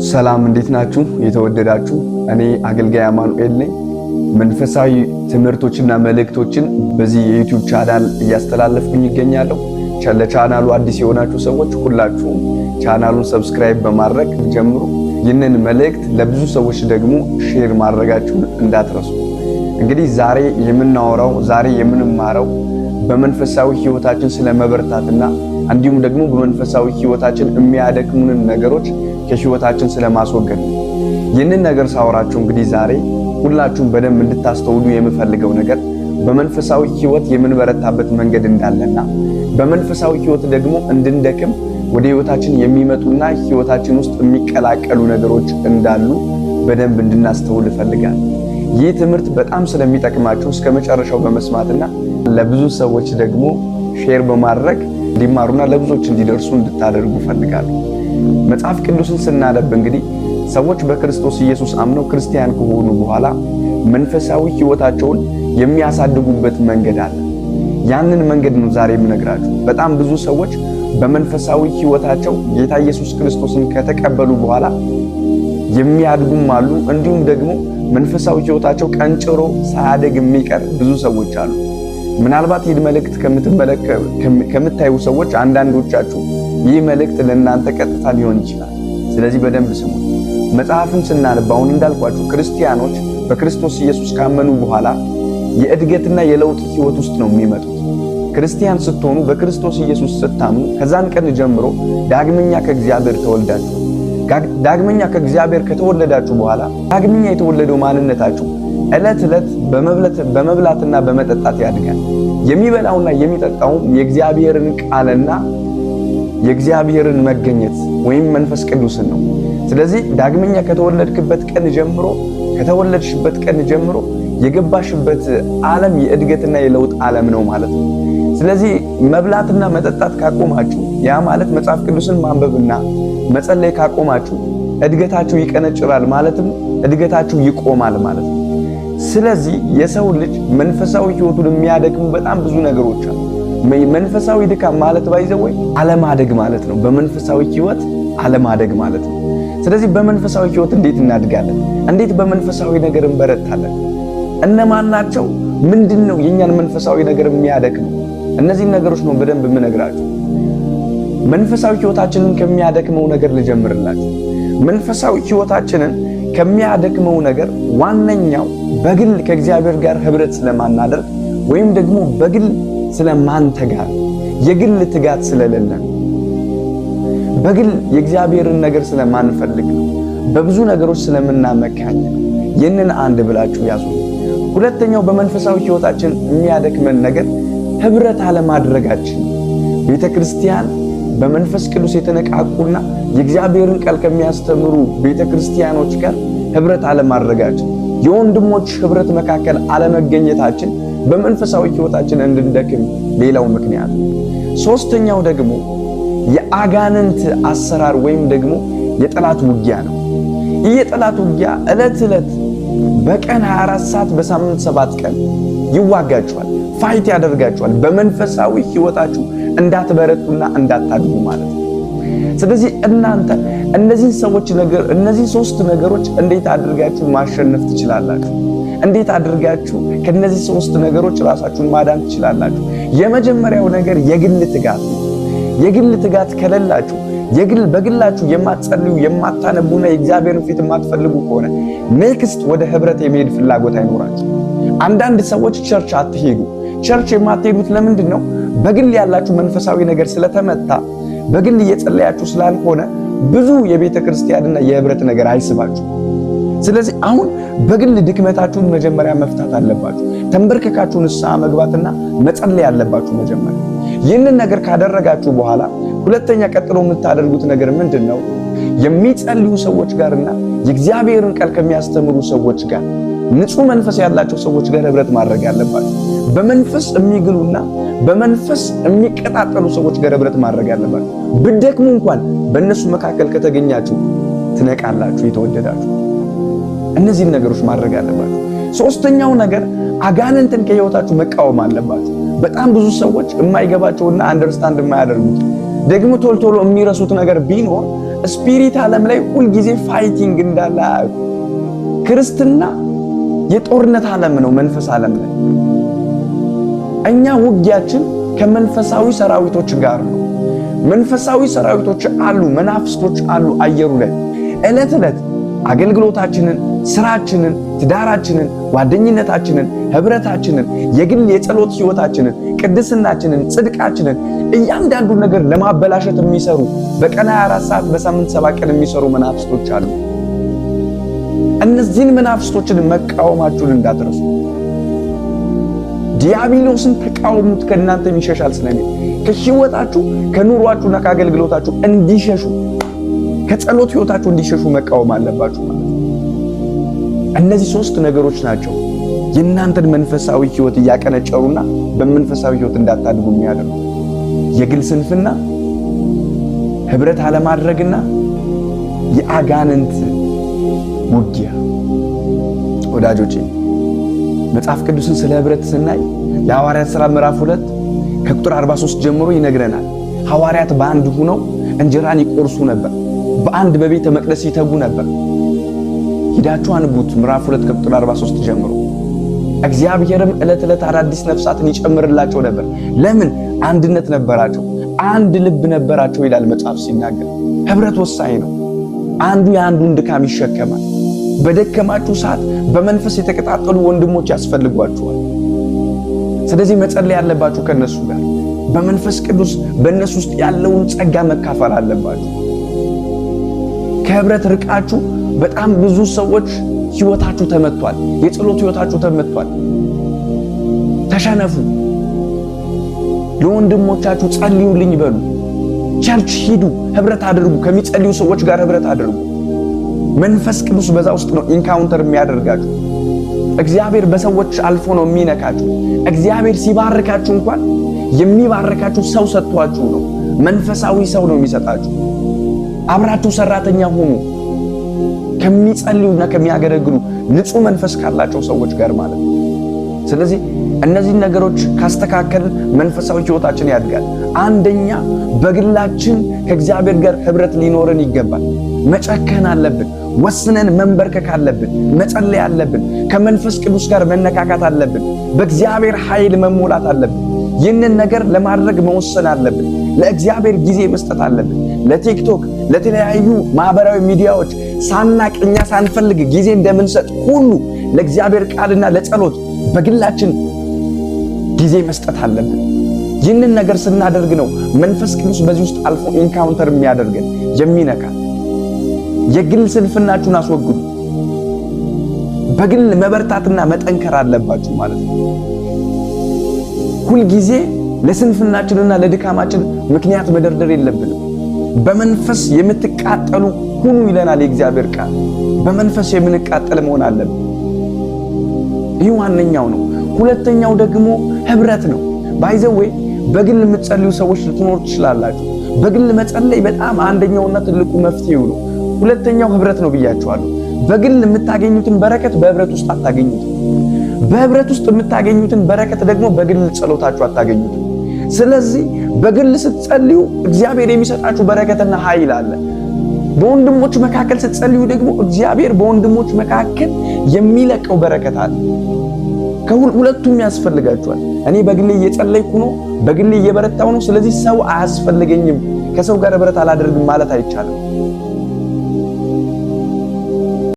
ሰላም እንዴት ናችሁ? የተወደዳችሁ እኔ አገልጋይ አማኑኤል ነኝ። መንፈሳዊ ትምህርቶችና መልእክቶችን በዚህ የዩቲዩብ ቻናል እያስተላለፍኩኝ ይገኛለሁ። ለቻናሉ አዲስ የሆናችሁ ሰዎች ሁላችሁም ቻናሉን ሰብስክራይብ በማድረግ ጀምሩ። ይህንን መልእክት ለብዙ ሰዎች ደግሞ ሼር ማድረጋችሁን እንዳትረሱ። እንግዲህ ዛሬ የምንማረው በመንፈሳዊ ህይወታችን ስለመበርታትና እንዲሁም ደግሞ በመንፈሳዊ ህይወታችን የሚያደክሙንን ነገሮች ከህይወታችን ስለማስወገድ ነው። ይህንን ነገር ሳወራችሁ እንግዲህ ዛሬ ሁላችሁም በደንብ እንድታስተውሉ የምፈልገው ነገር በመንፈሳዊ ህይወት የምንበረታበት መንገድ እንዳለና በመንፈሳዊ ህይወት ደግሞ እንድንደክም ወደ ህይወታችን የሚመጡና ህይወታችን ውስጥ የሚቀላቀሉ ነገሮች እንዳሉ በደንብ እንድናስተውል እፈልጋለሁ። ይህ ትምህርት በጣም ስለሚጠቅማችሁ እስከ መጨረሻው በመስማትና ለብዙ ሰዎች ደግሞ ሼር በማድረግ እንዲማሩና ለብዙዎች እንዲደርሱ እንድታደርጉ እፈልጋለሁ። መጽሐፍ ቅዱስን ስናነብ እንግዲህ ሰዎች በክርስቶስ ኢየሱስ አምነው ክርስቲያን ከሆኑ በኋላ መንፈሳዊ ህይወታቸውን የሚያሳድጉበት መንገድ አለ። ያንን መንገድ ነው ዛሬ የምነግራችሁ። በጣም ብዙ ሰዎች በመንፈሳዊ ህይወታቸው ጌታ ኢየሱስ ክርስቶስን ከተቀበሉ በኋላ የሚያድጉም አሉ። እንዲሁም ደግሞ መንፈሳዊ ህይወታቸው ቀንጭሮ ሳያድግ የሚቀር ብዙ ሰዎች አሉ። ምናልባት ይህ መልእክት ከምታዩ ሰዎች አንዳንዶቻችሁ ይህ መልእክት ለእናንተ ቀጥታ ሊሆን ይችላል። ስለዚህ በደንብ ስሙ። መጽሐፍን ስናነብ አሁን እንዳልኳችሁ ክርስቲያኖች በክርስቶስ ኢየሱስ ካመኑ በኋላ የእድገትና የለውጥ ህይወት ውስጥ ነው የሚመጡት። ክርስቲያን ስትሆኑ በክርስቶስ ኢየሱስ ስታምኑ ከዛን ቀን ጀምሮ ዳግመኛ ከእግዚአብሔር ተወልዳችሁ ዳግመኛ ከእግዚአብሔር ከተወለዳችሁ በኋላ ዳግመኛ የተወለደው ማንነታችሁ ዕለት ዕለት በመብላትና በመጠጣት ያድጋል። የሚበላውና የሚጠጣውም የእግዚአብሔርን ቃልና የእግዚአብሔርን መገኘት ወይም መንፈስ ቅዱስን ነው። ስለዚህ ዳግመኛ ከተወለድሽበት ቀን ጀምሮ የገባሽበት ዓለም የእድገትና የለውጥ ዓለም ነው ማለት ነው። ስለዚህ መብላትና መጠጣት ካቆማችሁ፣ ያ ማለት መጽሐፍ ቅዱስን ማንበብና መጸለይ ካቆማችሁ እድገታችሁ ይቀነጭራል ማለትም እድገታችሁ ይቆማል ማለት ነው። ስለዚህ የሰው ልጅ መንፈሳዊ ህይወቱን የሚያደክሙ በጣም ብዙ ነገሮች አሉ። መንፈሳዊ ድካም ማለት ባይዘው አለማደግ ማለት ነው። በመንፈሳዊ ህይወት አለማደግ ማለት ነው። ስለዚህ በመንፈሳዊ ህይወት እንዴት እናድጋለን? እንዴት በመንፈሳዊ ነገር እንበረታለን? እነማን ናቸው? ምንድነው የኛን መንፈሳዊ ነገር የሚያደክመው? እነዚህን ነገሮች ነው በደንብ የምነግራችሁ። መንፈሳዊ ህይወታችንን ከሚያደክመው ነገር ልጀምርላችሁ። መንፈሳዊ ህይወታችንን ከሚያደክመው ነገር ዋነኛው በግል ከእግዚአብሔር ጋር ህብረት ስለማናደርግ ወይም ደግሞ በግል ስለማንተጋር፣ የግል ትጋት ስለሌለን፣ በግል የእግዚአብሔርን ነገር ስለማንፈልግ ነው። በብዙ ነገሮች ስለምናመካኝ ነው። ይህንን አንድ ብላችሁ ያዙ። ሁለተኛው በመንፈሳዊ ህይወታችን የሚያደክመን ነገር ህብረት አለማድረጋችን። ቤተክርስቲያን በመንፈስ ቅዱስ የተነቃቁና የእግዚአብሔርን ቃል ከሚያስተምሩ ቤተክርስቲያኖች ጋር ህብረት አለማድረጋችን፣ የወንድሞች ህብረት መካከል አለመገኘታችን በመንፈሳዊ ህይወታችን እንድንደክም ሌላው ምክንያት። ሶስተኛው ደግሞ የአጋንንት አሰራር ወይም ደግሞ የጠላት ውጊያ ነው። ይህ የጠላት ውጊያ ዕለት ዕለት በቀን 24 ሰዓት በሳምንት 7 ቀን ይዋጋችኋል፣ ፋይት ያደርጋችኋል፣ በመንፈሳዊ ህይወታችሁ እንዳትበረቱና እንዳታድጉ ማለት ነው። ስለዚህ እናንተ እነዚህ ሶስት ነገሮች እንዴት አድርጋችሁ ማሸነፍ ትችላላችሁ? እንዴት አድርጋችሁ ከነዚህ ሶስት ነገሮች ራሳችሁን ማዳን ትችላላችሁ? የመጀመሪያው ነገር የግል ትጋት ነው። የግል ትጋት ከሌላችሁ፣ በግላችሁ የማትጸልዩ የማታነቡና የእግዚአብሔርን ፊት የማትፈልጉ ከሆነ ኔክስት ወደ ህብረት የመሄድ ፍላጎት አይኖራችሁ። አንዳንድ ሰዎች ቸርች አትሄዱ። ቸርች የማትሄዱት ለምንድን ነው? በግል ያላችሁ መንፈሳዊ ነገር ስለተመታ፣ በግል እየጸለያችሁ ስላልሆነ ብዙ የቤተ ክርስቲያንና የህብረት ነገር አይስባችሁ። ስለዚህ አሁን በግል ድክመታችሁን መጀመሪያ መፍታት አለባችሁ። ተንበርከካችሁ ንስሐ መግባትና መጸለይ አለባችሁ መጀመሪያ። ይህንን ነገር ካደረጋችሁ በኋላ ሁለተኛ ቀጥሎ የምታደርጉት ነገር ምንድን ነው? የሚጸልዩ ሰዎች ጋርና የእግዚአብሔርን ቃል ከሚያስተምሩ ሰዎች ጋር፣ ንጹህ መንፈስ ያላቸው ሰዎች ጋር ህብረት ማድረግ አለባችሁ። በመንፈስ የሚግሉና በመንፈስ የሚቀጣጠሉ ሰዎች ጋር ህብረት ማድረግ አለባችሁ። ብትደክሙ እንኳን በእነሱ መካከል ከተገኛችሁ ትነቃላችሁ። የተወደዳችሁ እነዚህን ነገሮች ማድረግ አለባችሁ። ሶስተኛው ነገር አጋንንትን ከህይወታችሁ መቃወም አለባችሁ። በጣም ብዙ ሰዎች የማይገባቸውና አንደርስታንድ የማያደርጉት ደግሞ ቶሎ የሚረሱት ነገር ቢኖር ስፒሪት ዓለም ላይ ሁልጊዜ ፋይቲንግ እንዳለ አያውቁ። ክርስትና የጦርነት ዓለም ነው። መንፈስ ዓለም ላይ እኛ ውጊያችን ከመንፈሳዊ ሰራዊቶች ጋር ነው። መንፈሳዊ ሰራዊቶች አሉ፣ መናፍስቶች አሉ አየሩ ላይ። ዕለት ዕለት አገልግሎታችንን፣ ስራችንን፣ ትዳራችንን፣ ጓደኝነታችንን፣ ህብረታችንን፣ የግል የጸሎት ህይወታችንን፣ ቅድስናችንን፣ ጽድቃችንን እያንዳንዱ ነገር ለማበላሸት የሚሰሩ በቀን 24 ሰዓት በሳምንት 7 ቀን የሚሰሩ መናፍስቶች አሉ። እነዚህን መናፍስቶችን መቃወማችሁን እንዳትረሱ። ዲያብሎስን ተቃወሙት ከእናንተ ይሸሻል ስለሚል ከህይወታችሁ ከኑሯችሁና ከአገልግሎታችሁ እንዲሸሹ ከጸሎት ህይወታችሁ እንዲሸሹ መቃወም አለባችሁ ማለት ነው። እነዚህ 3 ነገሮች ናቸው የእናንተን መንፈሳዊ ህይወት እያቀነጨሩና በመንፈሳዊ ህይወት እንዳታድጉ የሚያደርጉ የግል ስንፍና፣ ህብረት አለማድረግና የአጋንንት ውጊያ። ወዳጆቼ መጽሐፍ ቅዱስን ስለ ህብረት ስናይ የሐዋርያት ሥራ ምዕራፍ 2 ከቁጥር 43 ጀምሮ ይነግረናል። ሐዋርያት በአንድ ሆነው እንጀራን ይቆርሱ ነበር፣ በአንድ በቤተ መቅደስ ይተጉ ነበር። ሂዳችሁ አንቡት ምዕራፍ 2 ከቁጥር 43 ጀምሮ። እግዚአብሔርም ዕለት ዕለት አዳዲስ ነፍሳትን ይጨምርላቸው ነበር። ለምን? አንድነት ነበራቸው፣ አንድ ልብ ነበራቸው ይላል መጽሐፍ ሲናገር። ህብረት ወሳኝ ነው። አንዱ የአንዱን ድካም ይሸከማል። በደከማችሁ ሰዓት በመንፈስ የተቀጣጠሉ ወንድሞች ያስፈልጓችኋል። ስለዚህ መጸለይ ያለባችሁ ከነሱ ጋር በመንፈስ ቅዱስ በእነሱ ውስጥ ያለውን ጸጋ መካፈል አለባችሁ። ከህብረት ርቃችሁ በጣም ብዙ ሰዎች ህይወታችሁ ተመቷል። የጸሎት ህይወታችሁ ተመቷል። ተሸነፉ። ለወንድሞቻችሁ ጸልዩልኝ በሉ። ቸርች ሂዱ፣ ህብረት አድርጉ። ከሚጸልዩ ሰዎች ጋር ህብረት አድርጉ። መንፈስ ቅዱስ በዛ ውስጥ ነው ኢንካውንተር የሚያደርጋችሁ። እግዚአብሔር በሰዎች አልፎ ነው የሚነካችሁ። እግዚአብሔር ሲባርካችሁ እንኳን የሚባርካችሁ ሰው ሰጥቷችሁ ነው። መንፈሳዊ ሰው ነው የሚሰጣችሁ። አብራችሁ ሰራተኛ ሁኑ ከሚጸልዩና ከሚያገለግሉ ንጹህ መንፈስ ካላቸው ሰዎች ጋር ማለት ነው። ስለዚህ እነዚህ ነገሮች ካስተካከልን መንፈሳዊ ህይወታችን ያድጋል። አንደኛ በግላችን ከእግዚአብሔር ጋር ህብረት ሊኖረን ይገባል። መጨከን አለብን። ወስነን መንበርከክ አለብን። መጸለይ አለብን። ከመንፈስ ቅዱስ ጋር መነካካት አለብን። በእግዚአብሔር ኃይል መሞላት አለብን። ይህንን ነገር ለማድረግ መወሰን አለብን። ለእግዚአብሔር ጊዜ መስጠት አለብን። ለቲክቶክ፣ ለተለያዩ ማህበራዊ ሚዲያዎች ሳናቅ እኛ ሳንፈልግ ጊዜ እንደምንሰጥ ሁሉ ለእግዚአብሔር ቃልና ለጸሎት በግላችን ጊዜ መስጠት አለብን። ይህንን ነገር ስናደርግ ነው መንፈስ ቅዱስ በዚህ ውስጥ አልፎ ኢንካውንተር የሚያደርገን የሚነካ። የግል ስንፍናችሁን አስወግዱ። በግል መበርታትና መጠንከር አለባችሁ ማለት ነው። ሁልጊዜ ለስንፍናችንና ለድካማችን ምክንያት መደርደር የለብንም። በመንፈስ የምትቃጠሉ ሁኑ ይለናል የእግዚአብሔር ቃል። በመንፈስ የምንቃጠል መሆን አለብን። ይህ ዋነኛው ነው። ሁለተኛው ደግሞ ህብረት ነው። ባይዘዌ በግል የምትጸልዩ ሰዎች ልትኖሩ ትችላላችሁ። በግል መጸለይ በጣም አንደኛውና ትልቁ መፍትሄው ነው። ሁለተኛው ህብረት ነው ብያችኋለሁ። በግል የምታገኙትን በረከት በህብረት ውስጥ አታገኙትም። በህብረት ውስጥ የምታገኙትን በረከት ደግሞ በግል ጸሎታችሁ አታገኙትም። ስለዚህ በግል ስትጸልዩ እግዚአብሔር የሚሰጣችሁ በረከትና ኃይል አለ። በወንድሞች መካከል ስትጸልዩ ደግሞ እግዚአብሔር በወንድሞች መካከል የሚለቀው በረከት አለ። ከሁለቱም ያስፈልጋችኋል። እኔ በግሌ እየጸለይኩ ነው፣ በግሌ እየበረታው ነው፣ ስለዚህ ሰው አያስፈልገኝም፣ ከሰው ጋር ህብረት አላደርግም ማለት አይቻልም።